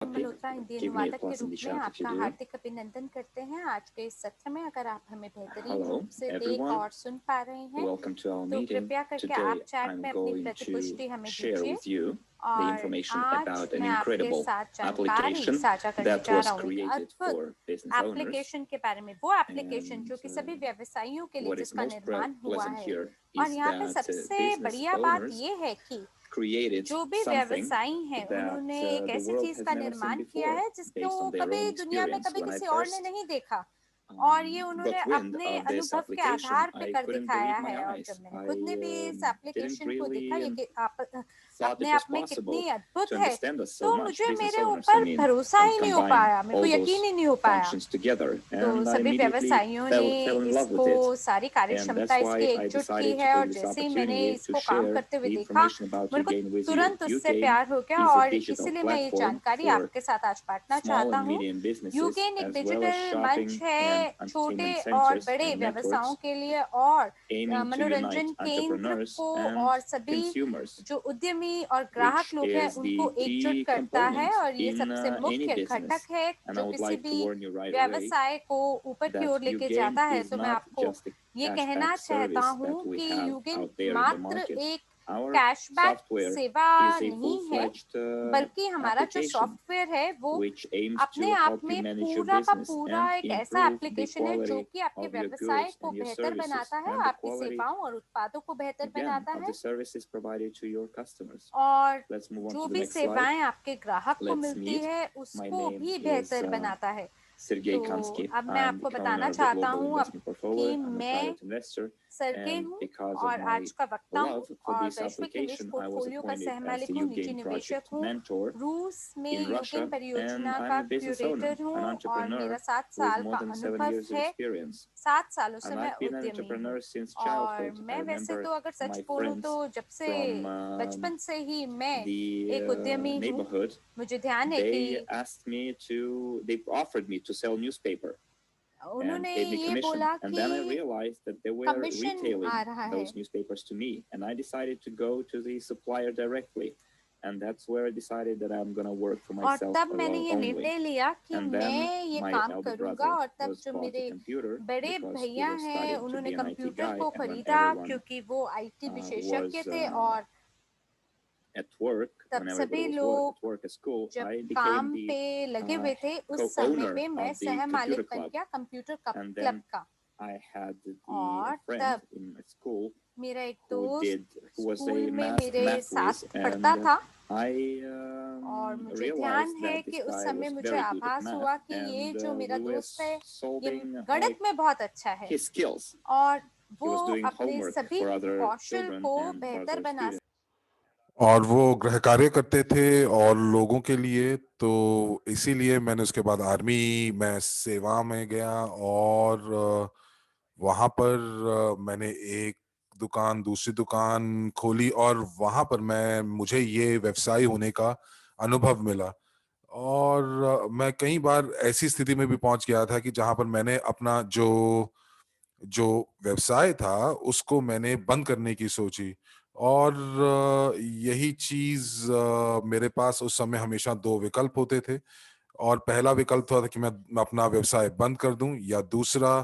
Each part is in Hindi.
Malhotra Hindi Give me a अनुवादक के plus in रूप the में chat if you आपका do. हार्दिक अभिनंदन करते हैं। आज के इस सत्र में अगर आप हमें बेहतरीन Hello, रूप से देख everyone. और सुन पा रहे हैं Welcome to our तो meeting. कृपया करके आप Today, चैट I'm में अपनी going to प्रतिपुष्टि हमें share दीजिए। with you the और information आज about an मैं आपके incredible साथ जानकारी application साझा करने that जा was रहा हूँ एक created अद्भुत for business owners. एप्लीकेशन के बारे में, वो एप्लीकेशन And जो कि सभी व्यवसायियों के लिए what is जिसका most निर्माण हुआ pleasant है। here और is यहाँ पे that सबसे business बढ़िया बात owners ये है कि created जो भी something व्यवसायी हैं that उन्होंने एक the ऐसी world चीज has का never seen निर्माण किया before है जिसको based on their कभी own दुनिया में experience. कभी When I किसी और ने first नहीं देखा और ये उन्होंने got wind अपने of this अनुभव के application, आधार पे I कर couldn't दिखाया believe my है। और eyes. जब मैंने I खुद ने भी इस didn't एप्लीकेशन को देखा ये really कि आप thought अपने it was आप में possible कितनी अद्भुत to है, understand us so तो much, मुझे business मेरे owners, I ऊपर mean, भरोसा and ही नहीं हो combine पाया, मेरे को all यकीन those ही नहीं हो पाया। functions together. तो And I सभी immediately व्यवसायियों ने fell in love with इसको it. सारी And कार्यक्षमता that's why इसकी I एकजुट की decided to है और take this जैसे ही मैंने opportunity to इसको काम share करते हुए the देखा information about मेरे को YouGain with you. तुरंत उससे YouGain प्यार हो गया is a और digital इसीलिए मैं ये platform जानकारी for आपके साथ आज बांटना small चाहता and हूँ। medium businesses यूगेन एक as well as डिजिटल मंच shopping and है छोटे entertainment और centers बड़े and व्यवसायों networks के लिए और aiming to unite मनोरंजन केंद्र entrepreneurs को and और सभी consumers, जो उद्यमी और ग्राहक which लोग हैं is उनको the एकजुट key करता है component और ये in सबसे any मुख्य business. घटक है And I जो would किसी like to भी warn you right away व्यवसाय को ऊपर की that ओर लेके YouGain जाता है। is तो मैं not आपको just a ये कहना cashback चाहता service हूँ that we कि have यूगिन out there in the मात्र market. एक Our कैशबैक software सेवा is a नहीं है, full-fledged बल्कि हमारा जो application सॉफ्टवेयर है वो which aims अपने to आप help you में manage your पूरा का business पूरा and एक ऐसा improve the एप्लीकेशन है जो quality कि आपके of your व्यवसाय goods को and your बेहतर services बनाता है, and the आपकी quality, सेवाओं और उत्पादों को बेहतर again, बनाता of है the services provided to your customers. और Let's move on जो to the भी next slide. सेवाएं आपके ग्राहक को Let's मिलती meet. है My उसको name भी is बेहतर बनाता है। Sergey तो Kansky. अब मैं I'm the आपको बताना co-owner of the चाहता Global हूँ अब Investment Portfolio. कि I'm a मैं private investor. सर्गे And हूँ because of और my आज का वक्ता हूँ love for और this वैश्विक निवेश application, I was पोर्टफोलियो का appointed सह as the मालिक हूँ, निजी YouGain निवेशक project हूँ, mentor रूस में in यूगेन Russia, and परियोजना I'm का a business owner, क्यूरेटर हूँ an और मेरा entrepreneur 7 with साल more का than 7 अनुभव years of है। experience. 7 सालों से And मैं I've been an उद्यमी हूँ entrepreneur since और childhood. I मैं वैसे remember तो अगर सच my बोलूँ तो friends जब से from बचपन से ही मैं the एक उद्यमी हूँ। neighborhood. मुझे ध्यान है कि They offered me to sell newspaper and उन्होंने paid me ये commission. बोला And कि then I realized that they were commission retailing आ रहा है those newspapers to me. And I decided to go to the supplier directly. And that's where I decided that I'm going to work for और myself तब मैंने ये only. निर्णय लिया कि And then मैं ये my काम elder करूंगा brother और तब was जो bought a मेरे computer बड़े because he भैया was हैं studying to उन्होंने be an IT computer guy. को And when खरीदा everyone क्योंकि वो आईटी was विशेषज्ञ थे और at work, तब when everybody सभी was लोग at work at school, जब I काम became the पे लगे हुए थे उस समय co-owner पे मैं of the सह computer मालिक बन club. गया कंप्यूटर And क्लब then का। I had a और friend तब in my school मेरा एक who दोस्त was स्कूल a में math मेरे whiz, साथ and पढ़ता था I और मुझे ध्यान realized है that कि this उस guy समय was मुझे very good at आभास math, हुआ कि ये and जो मेरा we were दोस्त है ये solving गणित में बहुत अच्छा है his skills. और He वो was doing अपने homework सभी for other कौशल children को and for बेहतर other बना students. और वो गृह कार्य करते थे और लोगों के लिए, तो इसीलिए मैंने उसके बाद आर्मी में सेवा में गया और वहाँ पर मैंने एक दुकान दूसरी दुकान खोली और वहाँ पर मुझे ये व्यवसाय होने का अनुभव मिला। और मैं कई बार ऐसी स्थिति में भी पहुंच गया था कि जहाँ पर मैंने अपना जो जो व्यवसाय था उसको मैंने बंद करने की सोची। और यही चीज मेरे पास उस समय हमेशा दो विकल्प होते थे। और पहला विकल्प था कि मैं अपना व्यवसाय बंद कर दूं, या दूसरा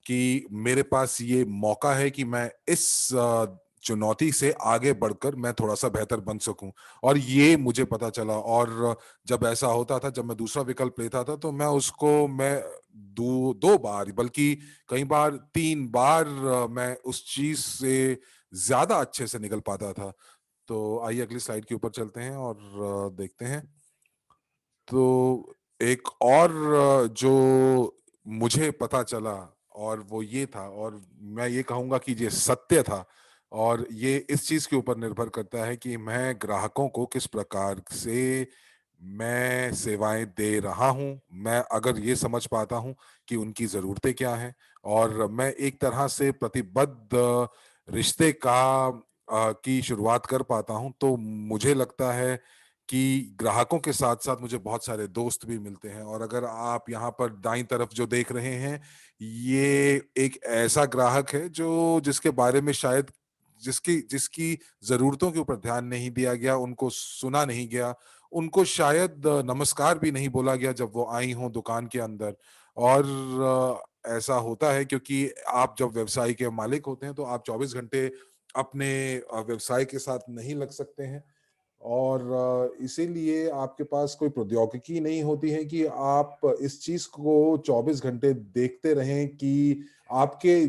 कि मेरे पास ये मौका है कि मैं इस चुनौती से आगे बढ़कर मैं थोड़ा सा बेहतर बन सकूं। और ये मुझे पता चला। और जब ऐसा होता था, जब मैं दूसरा विकल्प लेता था, तो मैं दो बार बल्कि कई बार 3 बार मैं उस चीज से ज्यादा अच्छे से निकल पाता था। तो आइए अगली स्लाइड के ऊपर चलते हैं और देखते हैं। तो एक और जो मुझे पता चला और वो ये था, और मैं ये कहूंगा कि ये सत्य था, और ये इस चीज के ऊपर निर्भर करता है कि मैं ग्राहकों को किस प्रकार से मैं सेवाएं दे रहा हूं। मैं अगर ये समझ पाता हूं कि उनकी जरूरतें क्या हैं, और मैं एक तरह से प्रतिबद्ध रिश्ते की शुरुआत कर पाता हूं, तो मुझे लगता है कि ग्राहकों के साथ साथ मुझे बहुत सारे दोस्त भी मिलते हैं। और अगर आप यहाँ पर दाईं तरफ जो देख रहे हैं, ये एक ऐसा ग्राहक है जो जिसके बारे में शायद जिसकी जिसकी जरूरतों के ऊपर ध्यान नहीं दिया गया, उनको सुना नहीं गया, उनको शायद नमस्कार भी नहीं बोला गया जब वो आई हो दुकान के अंदर। और ऐसा होता है क्योंकि आप जब व्यवसाय के मालिक होते हैं तो आप 24 घंटे अपने व्यवसाय के साथ नहीं लग सकते हैं। और इसीलिए आपके पास कोई प्रौद्योगिकी नहीं होती है कि आप इस चीज को 24 घंटे देखते रहें कि आपके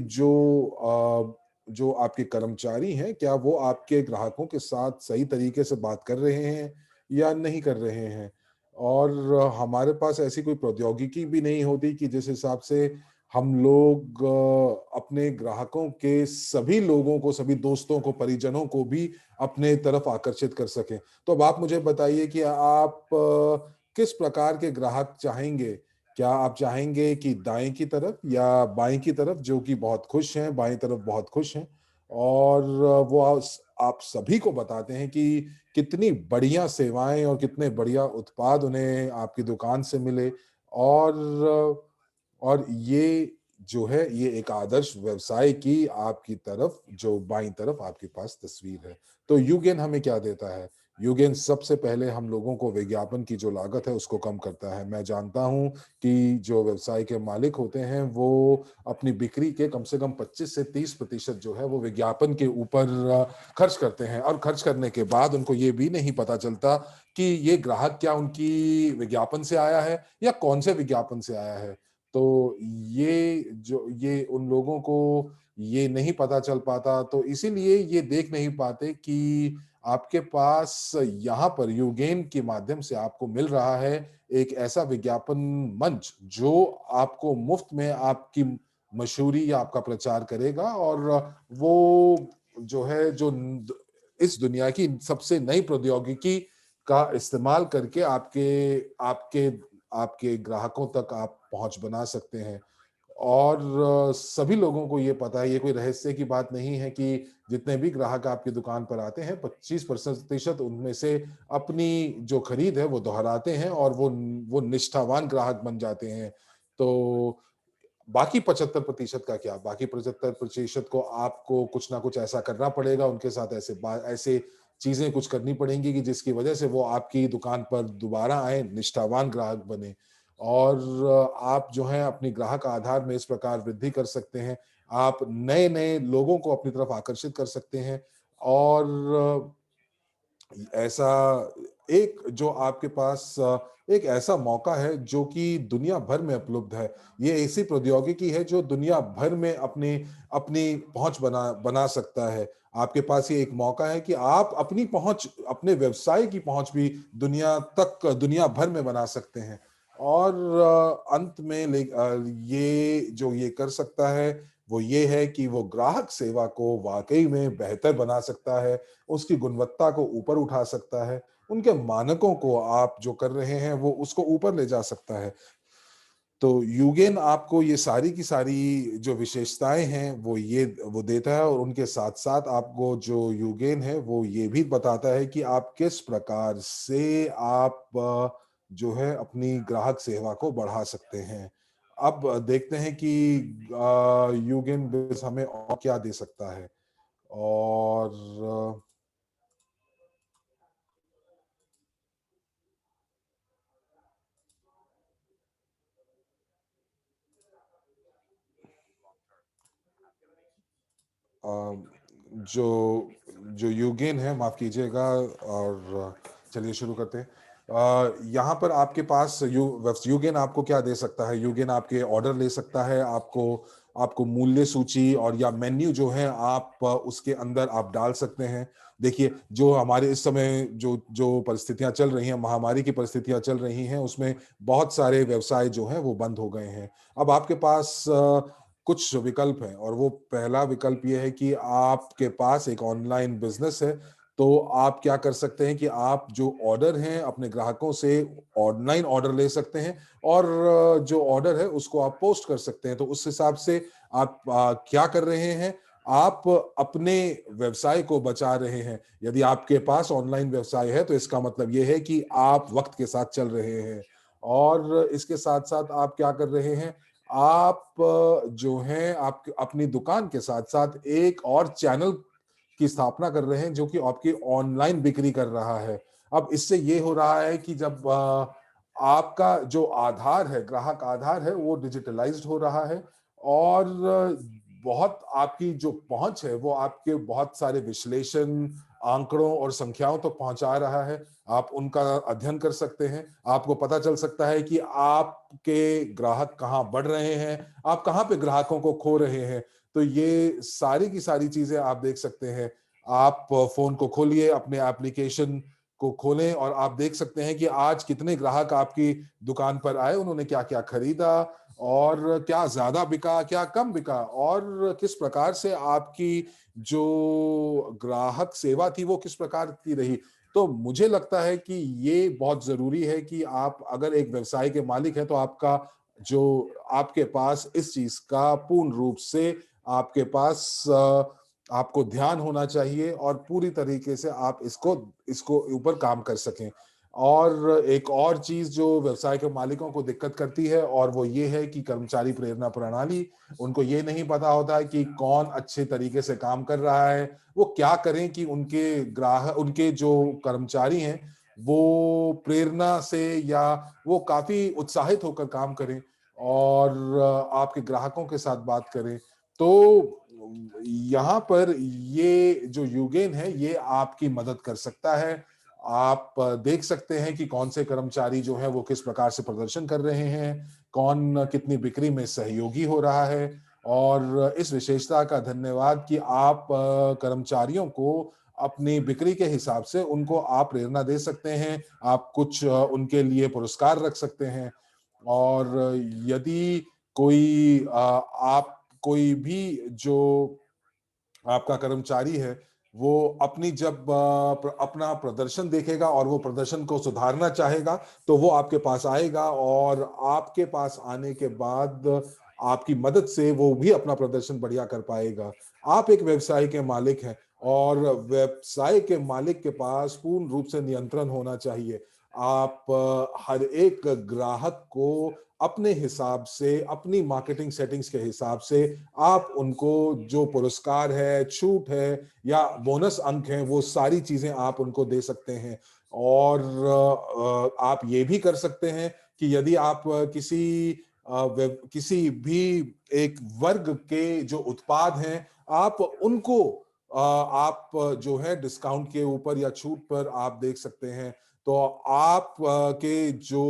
जो आपके कर्मचारी हैं, क्या वो आपके ग्राहकों के साथ सही तरीके से बात कर रहे हैं या नहीं कर रहे हैं। और हमारे पास ऐसी कोई प्रौद्योगिकी भी नहीं होती कि जिस हिसाब से हम लोग अपने ग्राहकों के सभी लोगों को, सभी दोस्तों को, परिजनों को भी अपने तरफ आकर्षित कर सकें। तो अब आप मुझे बताइए कि आप किस प्रकार के ग्राहक चाहेंगे? क्या आप चाहेंगे कि दाएं की तरफ या बाएं की तरफ, जो कि बहुत खुश हैं, बाएं तरफ बहुत खुश हैं, और वो आप सभी को बताते हैं कि कितनी बढ़िया सेवाएं और कितने बढ़िया उत्पाद उन्हें आपकी दुकान से मिले। और ये जो है, ये एक आदर्श व्यवसाय की आपकी तरफ, जो बाईं तरफ आपके पास तस्वीर है। तो यूगेन हमें क्या देता है? यूगेन सबसे पहले हम लोगों को विज्ञापन की जो लागत है उसको कम करता है। मैं जानता हूं कि जो व्यवसाय के मालिक होते हैं वो अपनी बिक्री के कम से कम 25 से 30% जो है वो विज्ञापन के ऊपर खर्च करते हैं, और खर्च करने के बाद उनको ये भी नहीं पता चलता कि ये ग्राहक क्या उनकी विज्ञापन से आया है या कौन से विज्ञापन से आया है। तो ये उन लोगों को ये नहीं पता चल पाता, तो इसीलिए ये देख नहीं पाते कि आपके पास यहाँ पर यूगेन के माध्यम से आपको मिल रहा है एक ऐसा विज्ञापन मंच जो आपको मुफ्त में आपकी मशहूरी या आपका प्रचार करेगा, और वो जो है, जो इस दुनिया की सबसे नई प्रौद्योगिकी का इस्तेमाल करके आपके आपके आपके ग्राहकों तक आप पहुंच बना सकते हैं। और सभी लोगों को ये पता है, ये कोई रहस्य की बात नहीं है कि जितने भी ग्राहक आपकी दुकान पर आते हैं 25% उनमें से अपनी जो खरीद है वो दोहराते हैं, और वो निष्ठावान ग्राहक बन जाते हैं। तो बाकी 75% का क्या? बाकी 75% को आपको कुछ ना कुछ ऐसा करना पड़ेगा, उनके साथ ऐसे चीजें कुछ करनी पड़ेंगी कि जिसकी वजह से वो आपकी दुकान पर दोबारा आए, निष्ठावान ग्राहक बने। और आप जो है अपनी ग्राहक आधार में इस प्रकार वृद्धि कर सकते हैं, आप नए नए लोगों को अपनी तरफ आकर्षित कर सकते हैं। और ऐसा एक जो आपके पास एक ऐसा मौका है जो कि दुनिया भर में उपलब्ध है। ये ऐसी प्रौद्योगिकी है जो दुनिया भर में अपनी अपनी पहुंच बना सकता है। आपके पास ये एक मौका है कि आप अपनी पहुंच, अपने व्यवसाय की पहुंच भी दुनिया भर में बना सकते हैं। और अंत में ये जो ये कर सकता है वो ये है कि वो ग्राहक सेवा को वाकई में बेहतर बना सकता है, उसकी गुणवत्ता को ऊपर उठा सकता है, उनके मानकों को आप जो कर रहे हैं वो उसको ऊपर ले जा सकता है। तो यूगेन आपको ये सारी की सारी जो विशेषताएं हैं वो देता है, और उनके साथ साथ आपको जो यूगेन है वो ये भी बताता है कि आप किस प्रकार से आप जो है अपनी ग्राहक सेवा को बढ़ा सकते हैं। अब देखते हैं कि यूगेन बिजनेस हमें और क्या दे सकता है। और जो जो यूगेन है, माफ कीजिएगा, और चलिए शुरू करते हैं। यहाँ पर आपके पास यूगेन आपको क्या दे सकता है? यूगेन आपके ऑर्डर ले सकता है, आपको आपको मूल्य सूची और या मेन्यू जो है आप उसके अंदर आप डाल सकते हैं। देखिए, जो हमारे इस समय जो जो परिस्थितियां चल रही हैं, महामारी की परिस्थितियां चल रही हैं, उसमें बहुत सारे व्यवसाय जो हैं वो बंद हो गए हैं। अब आपके पास कुछ विकल्प हैं, और वो पहला विकल्प ये है कि आपके पास एक ऑनलाइन बिजनेस है। तो आप क्या कर सकते हैं कि आप जो ऑर्डर हैं अपने ग्राहकों से ऑनलाइन ऑर्डर ले सकते हैं, और जो ऑर्डर है उसको आप पोस्ट कर सकते हैं। तो उस हिसाब से आप क्या कर रहे हैं? आप अपने व्यवसाय को बचा रहे हैं। यदि आपके पास ऑनलाइन व्यवसाय है तो इसका मतलब ये है कि आप वक्त के साथ चल रहे हैं। और इसके साथ साथ आप क्या कर रहे हैं? आप जो हैं आप अपनी दुकान के साथ साथ एक और चैनल की स्थापना कर रहे हैं जो कि आपकी ऑनलाइन बिक्री कर रहा है। अब इससे ये हो रहा है कि जब आपका जो आधार है, ग्राहक आधार है, वो डिजिटलाइज्ड हो रहा है और बहुत आपकी जो पहुंच है वो आपके बहुत सारे विश्लेषण, आंकड़ों और संख्याओं तक तो पहुंचा रहा है। आप उनका अध्ययन कर सकते हैं, आपको पता चल सकता है कि आपके ग्राहक कहाँ बढ़ रहे हैं, आप कहाँ पे ग्राहकों को खो रहे हैं। तो ये सारी की सारी चीजें आप देख सकते हैं। आप फोन को खोलिए, अपने एप्लीकेशन को खोलें और आप देख सकते हैं कि आज कितने ग्राहक आपकी दुकान पर आए, उन्होंने क्या क्या खरीदा और क्या ज्यादा बिका, क्या कम बिका और किस प्रकार से आपकी जो ग्राहक सेवा थी वो किस प्रकार की रही। तो मुझे लगता है कि ये बहुत जरूरी है कि आप अगर एक व्यवसाय के मालिक हैं तो आपका जो आपके पास इस चीज का पूर्ण रूप से आपके पास आपको ध्यान होना चाहिए और पूरी तरीके से आप इसको इसको ऊपर काम कर सकें। और एक और चीज जो व्यवसाय के मालिकों को दिक्कत करती है और वो ये है कि कर्मचारी प्रेरणा प्रणाली, उनको ये नहीं पता होता है कि कौन अच्छे तरीके से काम कर रहा है, वो क्या करें कि उनके ग्राहक, उनके जो कर्मचारी हैं वो प्रेरणा से या वो काफी उत्साहित होकर काम करें और आपके ग्राहकों के साथ बात करें। तो यहाँ पर ये जो यूगेन है ये आपकी मदद कर सकता है। आप देख सकते हैं कि कौन से कर्मचारी जो है वो किस प्रकार से प्रदर्शन कर रहे हैं, कौन कितनी बिक्री में सहयोगी हो रहा है। और इस विशेषता का धन्यवाद कि आप कर्मचारियों को अपनी बिक्री के हिसाब से उनको आप प्रेरणा दे सकते हैं, आप कुछ उनके लिए पुरस्कार रख सकते हैं। और यदि कोई आप कोई भी जो आपका कर्मचारी है वो अपनी जब अपना प्रदर्शन देखेगा और वो प्रदर्शन को सुधारना चाहेगा तो वो आपके पास आएगा और आपके पास आने के बाद आपकी मदद से वो भी अपना प्रदर्शन बढ़िया कर पाएगा। आप एक व्यवसाय के मालिक हैं और व्यवसाय के मालिक के पास पूर्ण रूप से नियंत्रण होना चाहिए। आप हर एक ग्राहक को अपने हिसाब से, अपनी मार्केटिंग सेटिंग्स के हिसाब से आप उनको जो पुरस्कार है, छूट है या बोनस अंक हैं, वो सारी चीजें आप उनको दे सकते हैं। और आप ये भी कर सकते हैं कि यदि आप किसी भी एक वर्ग के जो उत्पाद हैं, आप उनको आप जो है डिस्काउंट के ऊपर या छूट पर आप देख सकते हैं। तो आप के जो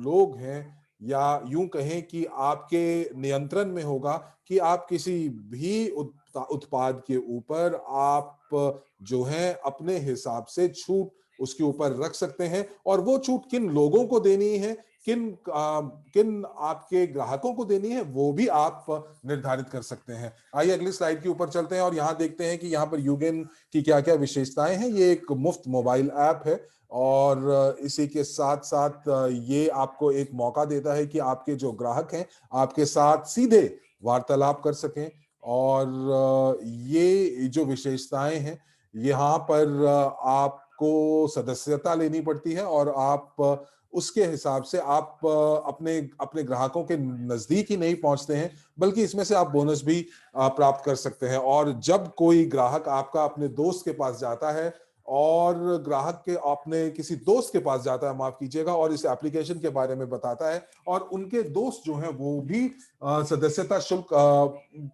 लोग हैं या यूं कहें कि आपके नियंत्रण में होगा कि आप किसी भी उत्पाद के ऊपर आप जो है अपने हिसाब से छूट उसके ऊपर रख सकते हैं और वो छूट किन लोगों को देनी है, किन आपके ग्राहकों को देनी है, वो भी आप निर्धारित कर सकते हैं। आइए अगली स्लाइड के ऊपर चलते हैं और यहाँ देखते हैं कि यहाँ पर यूगेन की क्या क्या विशेषताएं हैं। ये एक मुफ्त मोबाइल ऐप है और इसी के साथ साथ ये आपको एक मौका देता है कि आपके जो ग्राहक हैं आपके साथ सीधे वार्तालाप कर सकें। और ये जो विशेषताएं हैं यहाँ पर आपको सदस्यता लेनी पड़ती है और आप उसके हिसाब से आप अपने अपने ग्राहकों के नजदीक ही नहीं पहुंचते हैं बल्कि इसमें से आप बोनस भी प्राप्त कर सकते हैं। और जब कोई ग्राहक आपका अपने दोस्त के पास जाता है और ग्राहक के अपने किसी दोस्त के पास जाता है, माफ कीजिएगा, और इस एप्लीकेशन के बारे में बताता है और उनके दोस्त जो हैं वो भी सदस्यता शुल्क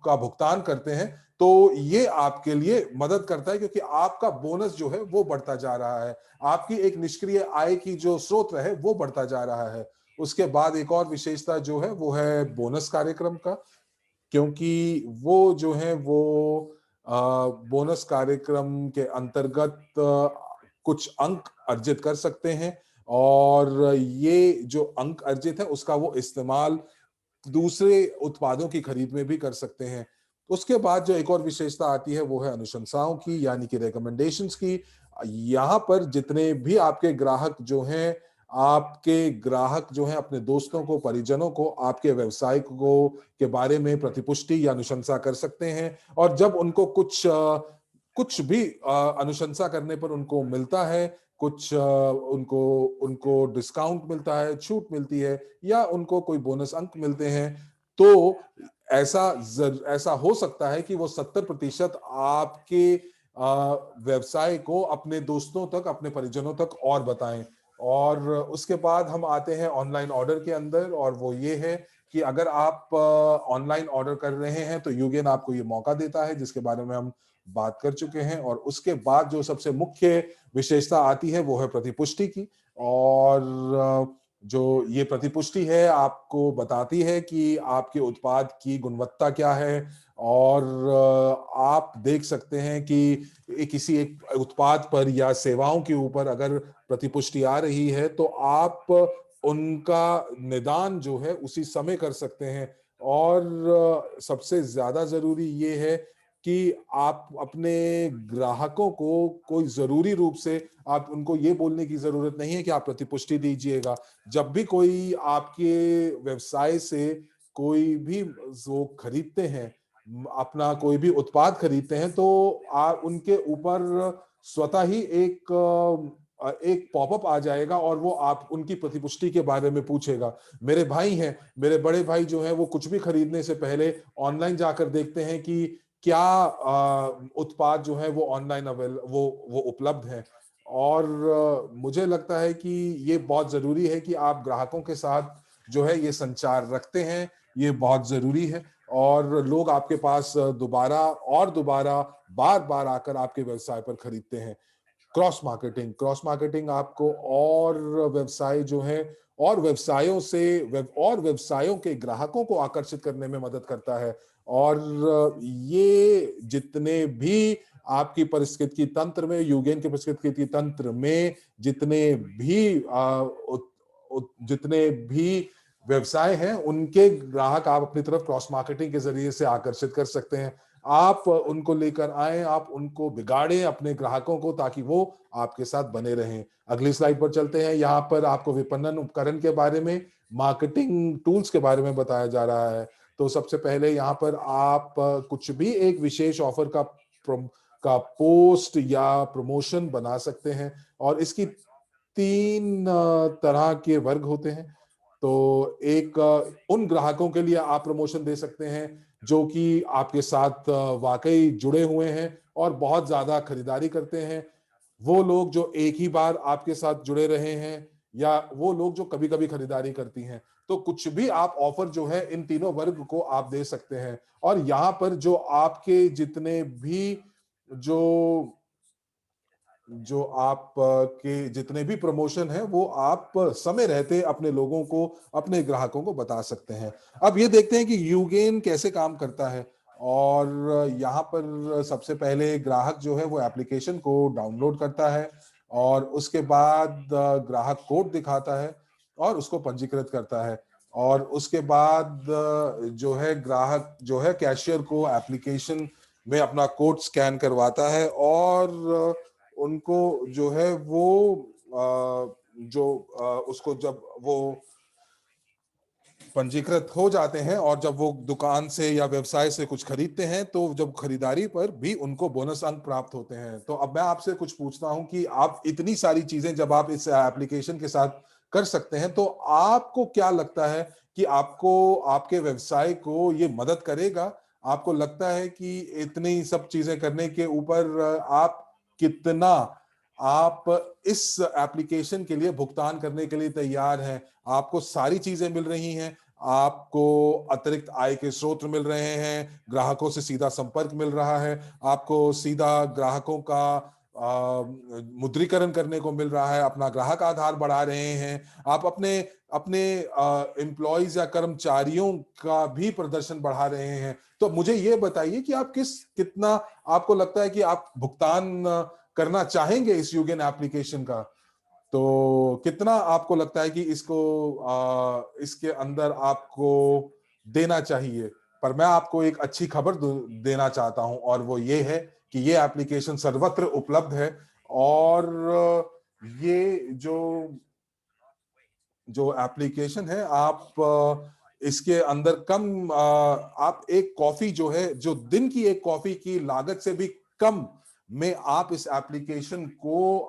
का भुगतान करते हैं, तो ये आपके लिए मदद करता है क्योंकि आपका बोनस जो है वो बढ़ता जा रहा है, आपकी एक निष्क्रिय आय की जो स्रोत है वो बढ़ता जा रहा है। उसके बाद एक और विशेषता जो है वो है बोनस कार्यक्रम का, क्योंकि वो जो है वो बोनस कार्यक्रम के अंतर्गत कुछ अंक अर्जित कर सकते हैं और ये जो अंक अर्जित है उसका वो इस्तेमाल दूसरे उत्पादों की खरीद में भी कर सकते हैं। उसके बाद जो एक और विशेषता आती है वो है अनुशंसाओं की, यानी कि रिकमेंडेशंस की। यहाँ पर जितने भी आपके ग्राहक जो हैं, आपके ग्राहक जो हैं अपने दोस्तों को, परिजनों को आपके व्यवसाय को के बारे में प्रतिपुष्टि या अनुशंसा कर सकते हैं और जब उनको कुछ भी अनुशंसा करने पर उनको मिलता है, कुछ उनको उनको डिस्काउंट मिलता है, छूट मिलती है या उनको कोई बोनस अंक मिलते हैं, तो ऐसा हो सकता है कि वो 70% आपके व्यवसाय को अपने दोस्तों तक, अपने परिजनों तक और बताएं। और उसके बाद हम आते हैं ऑनलाइन ऑर्डर के अंदर, और वो ये है कि अगर आप ऑनलाइन ऑर्डर कर रहे हैं तो यूगेन आपको ये मौका देता है, जिसके बारे में हम बात कर चुके हैं। और उसके बाद जो सबसे मुख्य विशेषता आती है वो है प्रतिपुष्टि की। और जो ये प्रतिपुष्टि है आपको बताती है कि आपके उत्पाद की गुणवत्ता क्या है। और आप देख सकते हैं कि किसी एक उत्पाद पर या सेवाओं के ऊपर अगर प्रतिपुष्टि आ रही है तो आप उनका निदान जो है उसी समय कर सकते हैं। और सबसे ज्यादा जरूरी ये है कि आप अपने ग्राहकों को कोई जरूरी रूप से आप उनको ये बोलने की जरूरत नहीं है कि आप प्रतिपुष्टि दीजिएगा। जब भी कोई आपके व्यवसाय से कोई भी वो खरीदते हैं, अपना कोई भी उत्पाद खरीदते हैं, तो आप उनके ऊपर स्वतः ही एक पॉपअप आ जाएगा और वो आप उनकी प्रतिपुष्टि के बारे में पूछेगा। मेरे भाई हैं, मेरे बड़े भाई जो हैं, वो कुछ भी खरीदने से पहले ऑनलाइन जाकर देखते हैं कि क्या उत्पाद जो है वो ऑनलाइन वो उपलब्ध है। और मुझे लगता है कि ये बहुत जरूरी है कि आप ग्राहकों के साथ जो है ये संचार रखते हैं, ये बहुत जरूरी है। और लोग आपके पास दोबारा और दोबारा बार बार आकर आपके व्यवसाय पर खरीदते हैं। क्रॉस मार्केटिंग आपको और व्यवसाय जो है और व्यवसायों से और व्यवसायों के ग्राहकों को आकर्षित करने में मदद करता है। और ये जितने भी आपकी परिस्थिति तंत्र में, यूगेन के परिस्थिति तंत्र में जितने भी व्यवसाय हैं, उनके ग्राहक आप अपनी तरफ क्रॉस मार्केटिंग के जरिए से आकर्षित कर सकते हैं। आप उनको लेकर आए, आप उनको बिगाड़े अपने ग्राहकों को, ताकि वो आपके साथ बने रहें। अगली स्लाइड पर चलते हैं। यहाँ पर आपको विपणन उपकरण के बारे में, मार्केटिंग टूल्स के बारे में बताया जा रहा है। तो सबसे पहले यहाँ पर आप कुछ भी एक विशेष ऑफर का पोस्ट या प्रमोशन बना सकते हैं। और इसकी 3 तरह के वर्ग होते हैं। तो एक उन ग्राहकों के लिए आप प्रमोशन दे सकते हैं जो कि आपके साथ वाकई जुड़े हुए हैं और बहुत ज्यादा खरीदारी करते हैं। वो लोग जो एक ही बार आपके साथ जुड़े रहे हैं, या वो लोग जो कभी कभी खरीदारी करती हैं। तो कुछ भी आप ऑफर जो है इन तीनों वर्ग को आप दे सकते हैं। और यहाँ पर जो आपके जितने भी जो जो आप के जितने भी प्रमोशन है वो आप समय रहते अपने लोगों को, अपने ग्राहकों को बता सकते हैं। अब ये देखते हैं कि यूगेन कैसे काम करता है। और यहाँ पर सबसे पहले ग्राहक जो है वो एप्लीकेशन को डाउनलोड करता है, और उसके बाद ग्राहक कोड दिखाता है और उसको पंजीकृत करता है। और उसके बाद जो है ग्राहक जो है कैशियर को एप्लीकेशन में अपना कोड स्कैन करवाता है, और उनको जो है वो उसको जब वो पंजीकृत हो जाते हैं और जब वो दुकान से या व्यवसाय से कुछ खरीदते हैं, तो जब खरीदारी पर भी उनको बोनस अंक प्राप्त होते हैं। तो अब मैं आपसे कुछ पूछता हूं कि आप इतनी सारी चीजें जब आप इस एप्लीकेशन के साथ कर सकते हैं, तो आपको क्या लगता है कि आपको आपके व्यवसाय को ये मदद करेगा? आपको लगता है कि इतनी सब चीजें करने के ऊपर आप इस एप्लीकेशन के लिए भुगतान करने के लिए तैयार हैं? आपको सारी चीजें मिल रही हैं, आपको अतिरिक्त आय के स्रोत मिल रहे हैं, ग्राहकों से सीधा संपर्क मिल रहा है, आपको सीधा ग्राहकों का मुद्रीकरण करने को मिल रहा है, अपना ग्राहक आधार बढ़ा रहे हैं, आप अपने अपने एम्प्लॉयज या कर्मचारियों का भी प्रदर्शन बढ़ा रहे हैं। तो मुझे ये बताइए कि आप कितना आपको लगता है कि आप भुगतान करना चाहेंगे इस यूगेन एप्लीकेशन का? तो कितना आपको लगता है कि इसके अंदर आपको देना चाहिए? पर मैं आपको एक अच्छी खबर देना चाहता हूं, और वो ये है कि ये एप्लीकेशन सर्वत्र उपलब्ध है। और ये जो एप्लीकेशन है, आप इसके अंदर आप एक कॉफी जो है, जो दिन की एक कॉफी की लागत से भी कम में आप इस एप्लीकेशन को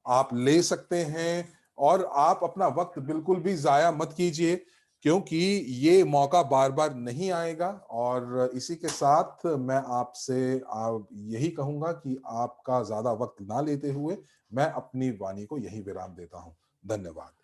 आप ले सकते हैं। और आप अपना वक्त बिल्कुल भी जाया मत कीजिए। क्योंकि ये मौका बार बार नहीं आएगा। और इसी के साथ मैं आपसे यही कहूंगा कि आपका ज्यादा वक्त ना लेते हुए मैं अपनी वाणी को यही विराम देता हूं। धन्यवाद।